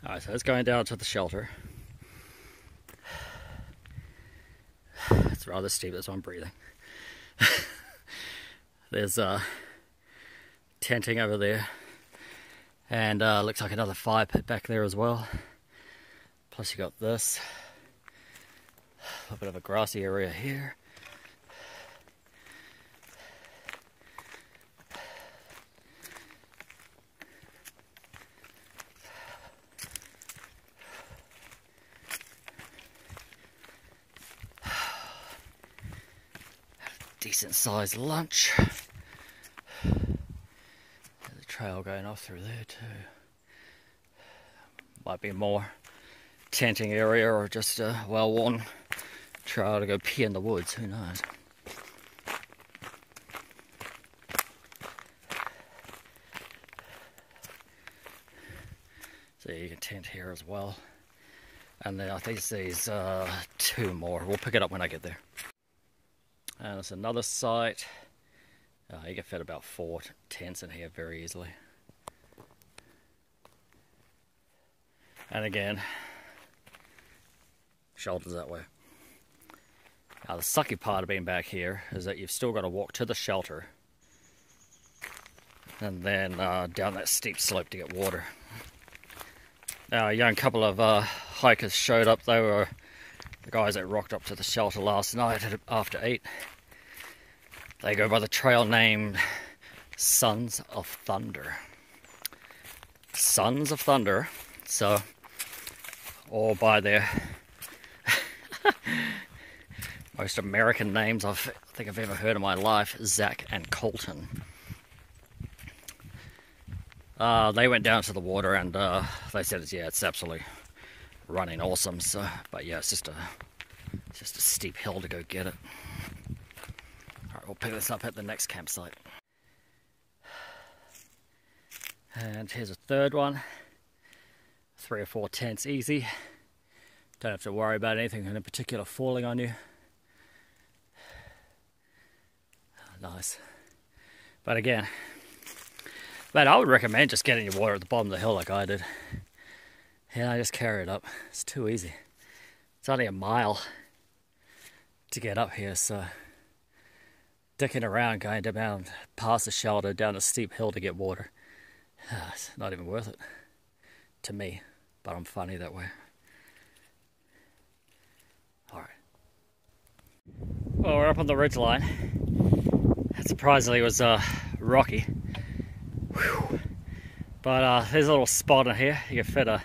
Alright, so it's going down to the shelter. It's rather steep, that's why I'm breathing. There's tenting over there, and looks like another fire pit back there as well. Plus you got this, a little bit of a grassy area here. Decent sized lunch. There's a trail going off through there too. Might be more tenting area or just a well-worn trail to go pee in the woods, who knows. So you can tent here as well. And then I think there's two more. We'll pick it up when I get there. And it's another site. You can fit about 4 tents in here very easily. And again, shelters that way. Now the sucky part of being back here is that you've still got to walk to the shelter and then down that steep slope to get water. Now a young couple of hikers showed up. They were the guys that rocked up to the shelter last night after 8. They go by the trail named Sons of Thunder. Sons of Thunder. So, or by their most American names I think I've ever heard in my life, Zach and Colton. They went down to the water and they said, it's absolutely running awesome. So, but yeah, it's just a steep hill to go get it. All right, we'll pick this up at the next campsite. And here's a third one. 3 or 4 tents easy. Don't have to worry about anything in particular falling on you. Nice. But again, I would recommend just getting your water at the bottom of the hill like I did. Yeah, I just carry it up. It's too easy. It's only a mile to get up here, so dicking around going down past the shelter down a steep hill to get water, it's not even worth it to me, but I'm funny that way. Alright. Well, we're up on the ridgeline. It surprisingly was rocky. Whew. But there's a little spot in here. You can fit a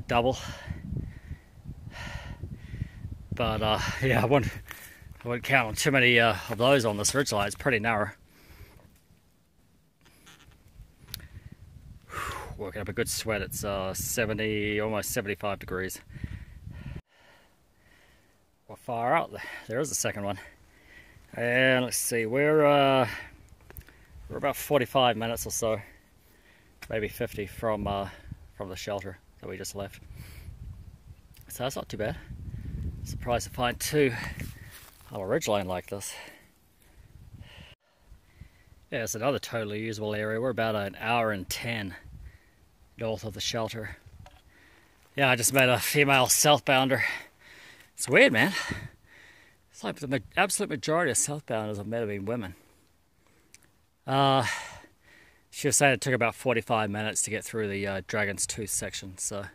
double. But yeah, I wouldn't count on too many of those on this ridgeline. It's pretty narrow. Working up a good sweat. It's 70, almost 75 degrees. We're far out. There is a second one. And let's see, we're about 45 minutes or so, maybe 50 from the shelter that we just left. So that's not too bad. Surprised to find 2 on a ridgeline like this. Yeah, it's another totally usable area. We're about an hour and 10 north of the shelter. Yeah, I just met a female southbounder. It's weird, man. It's like the absolute majority of southbounders I've met have been women. She was saying it took about 45 minutes to get through the Dragon's Tooth section, so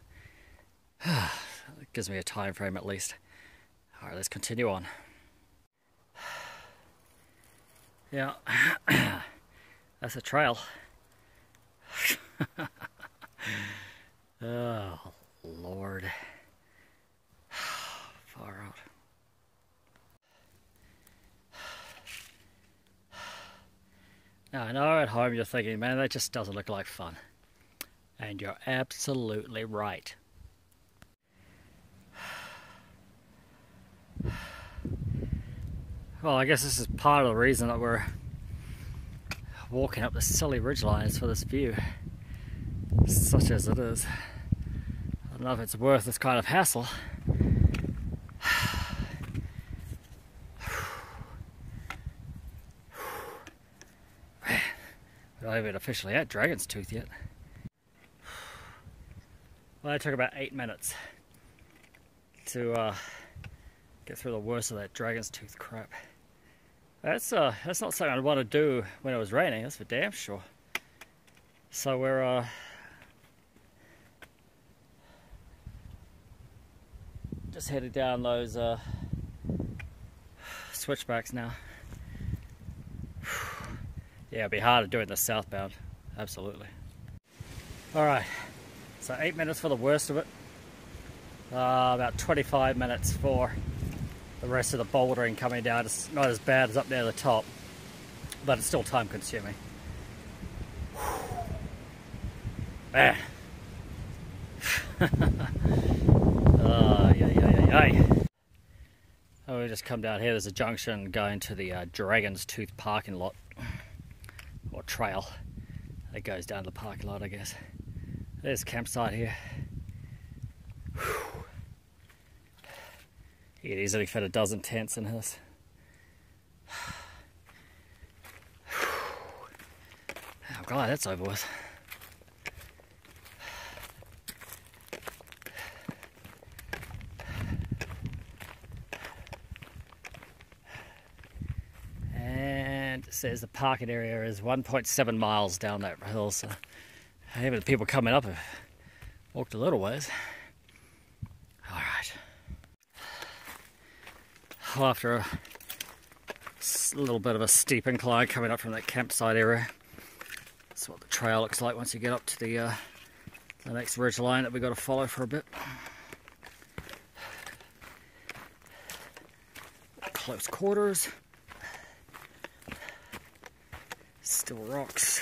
it gives me a time frame at least. Alright, let's continue on. Yeah, that's a trail. Oh, Lord. Far out. Now, I know at home you're thinking, man, that just doesn't look like fun. And you're absolutely right. Well, I guess this is part of the reason that we're walking up the silly ridgelines for this view, such as it is. I don't know if it's worth this kind of hassle. We're not even officially at Dragon's Tooth yet. Well, it took about 8 minutes to get through the worst of that dragon's tooth crap. That's not something I'd want to do when it was raining, that's for damn sure. So we're just headed down those switchbacks now. Yeah, it'd be harder doing the southbound, absolutely. Alright, so 8 minutes for the worst of it. About 25 minutes for the rest of the bouldering coming down. It's not as bad as up near the top, but it's still time consuming. Man. Oh, we just come down here. There's a junction going to the Dragon's Tooth parking lot, or trail. That goes down to the parking lot, I guess. There's a campsite here. You could easily fit a dozen tents in this. Oh, God, that's over with. And it says the parking area is 1.7 miles down that hill, so even the people coming up have walked a little ways. Alright. Well, after a little bit of a steep incline coming up from that campsite area, that's what the trail looks like once you get up to the next ridge line that we've got to follow for a bit. Close quarters. Still rocks.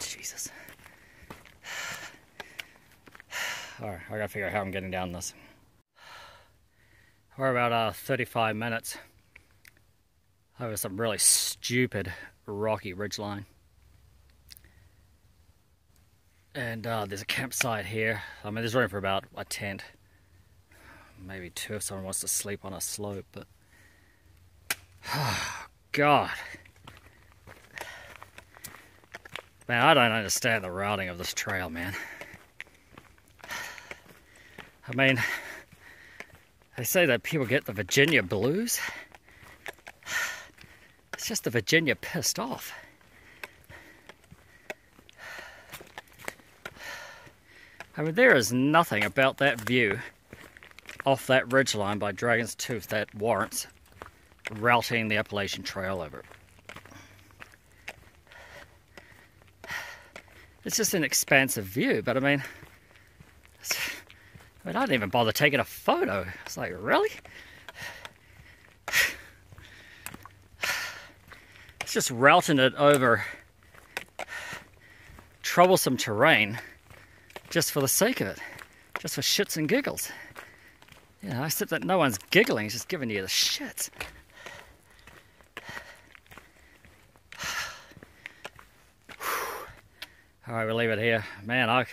Jesus. Alright, I gotta figure out how I'm getting down this. We're about 35 minutes over some really stupid rocky ridgeline. And there's a campsite here. I mean, there's room for about a tent. Maybe two if someone wants to sleep on a slope, but... Oh, God. Man, I don't understand the routing of this trail, man. I mean, they say that people get the Virginia blues. It's just the Virginia pissed off. I mean, there is nothing about that view off that ridgeline by Dragon's Tooth that warrants routing the Appalachian Trail over it. It's just an expansive view, but I mean, I didn't even bother taking a photo. It's like, really? It's just routing it over troublesome terrain just for the sake of it, just for shits and giggles. You know, except that no one's giggling, it's just giving you the shits. Alright, we'll leave it here. Man,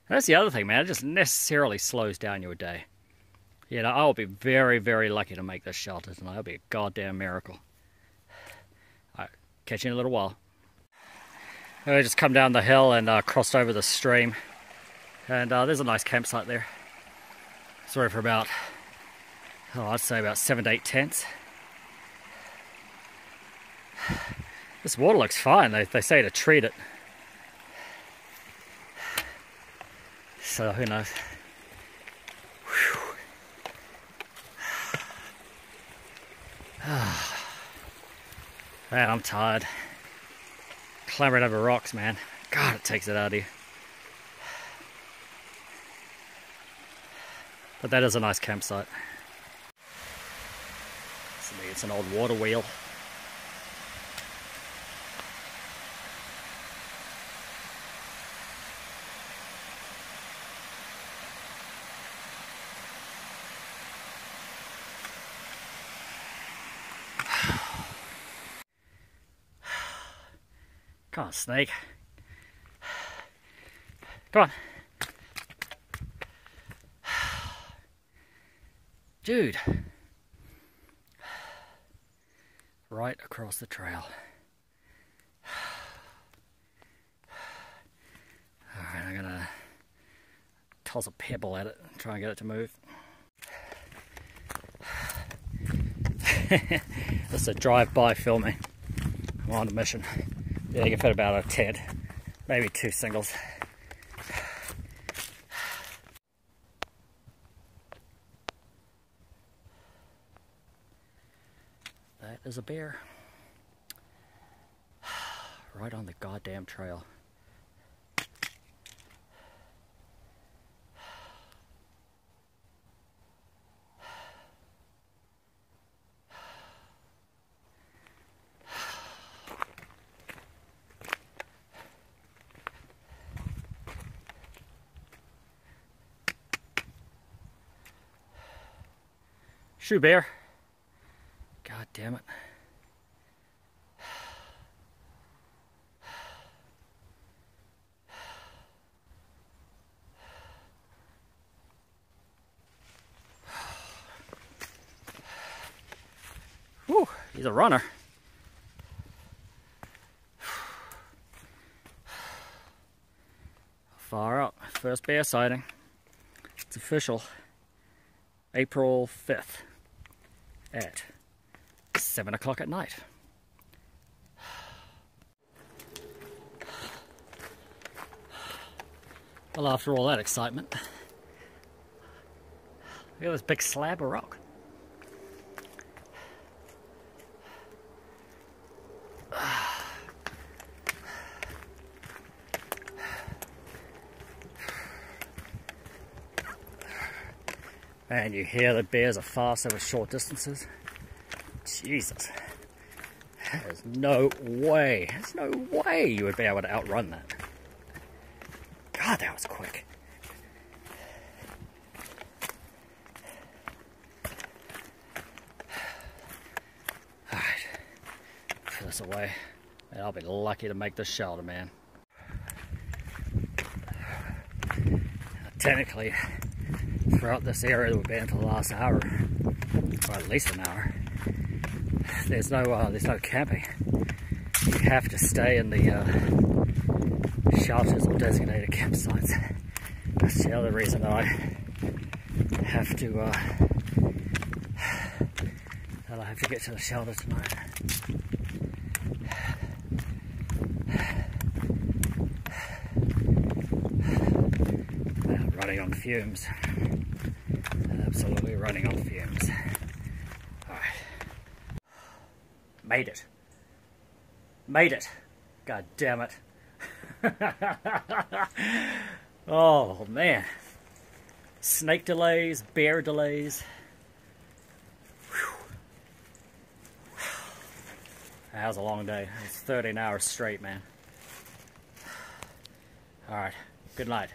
that's the other thing, man. It just necessarily slows down your day. You know, I'll be very, very lucky to make this shelter tonight. It'll be a goddamn miracle. Alright, catch you in a little while. I just come down the hill and crossed over the stream. And there's a nice campsite there. Sorry for about, I'd say about 7 to 8 tents. This water looks fine. They say to treat it. So who knows? Man, I'm tired. Clambering over rocks, man. God, it takes it out of you. But that is a nice campsite. It's an old water wheel. Come on, snake. Come on. Dude. Right across the trail. toss a pebble at it and try and get it to move. This is a drive-by filming. I'm on a mission. Yeah, you can fit about a 10, maybe 2 singles. That is a bear. Right on the goddamn trail. Shoo bear. God damn it. Whew, he's a runner. Far out. First bear sighting. It's official. April 5th at 7 o'clock at night. Well, after all that excitement, look at this big slab of rock. And you hear that bears are fast over short distances. Jesus. There's no way you would be able to outrun that. God, that was quick. Alright. Put this away. And I'll be lucky to make this shelter, man. Technically, throughout this area that we've been for the last hour, or at least an hour, there's no camping. You have to stay in the shelters or designated campsites. That's the other reason that I have to get to the shelter tonight. Running on fumes. Absolutely running on fumes. Alright. Made it. Made it. God damn it. Oh man. Snake delays, bear delays. Whew. That was a long day. It was 13 hours straight, man. Alright. Good night.